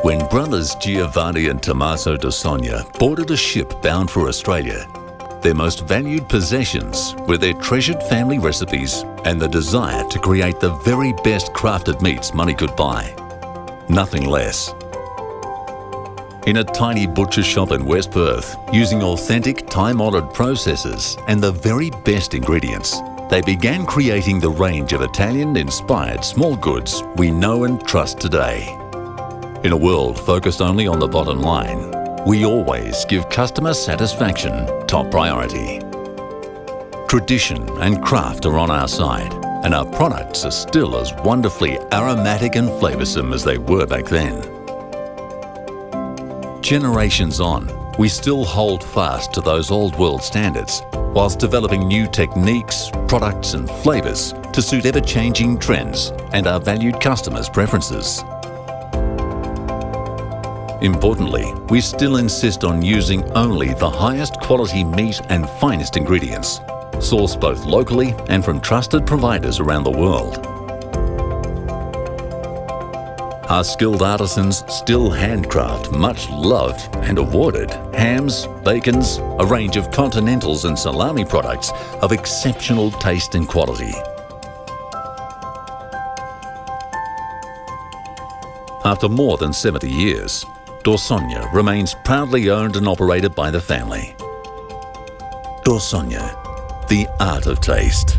When brothers Giovanni and Tommaso boarded a ship bound for Australia, their most valued possessions were their treasured family recipes and the desire to create the very best crafted meats money could buy. Nothing less. In a tiny butcher shop in West Perth, using authentic, time-honoured processes and the very best ingredients, they began creating the range of Italian-inspired small goods we know and trust today. In a world focused only on the bottom line, we always give customer satisfaction top priority. Tradition and craft are on our side, and our products are still as wonderfully aromatic and flavoursome as they were back then. Generations on, we still hold fast to those old world standards, whilst developing new techniques, products and flavours to suit ever-changing trends and our valued customers' preferences. Importantly, we still insist on using only the highest quality meat and finest ingredients, sourced both locally and from trusted providers around the world. Our skilled artisans still handcraft much loved and awarded hams, bacons, a range of continentals and salami products of exceptional taste and quality. After more than 70 years, D'Orsogna remains proudly owned and operated by the family. D'Orsogna, the art of taste.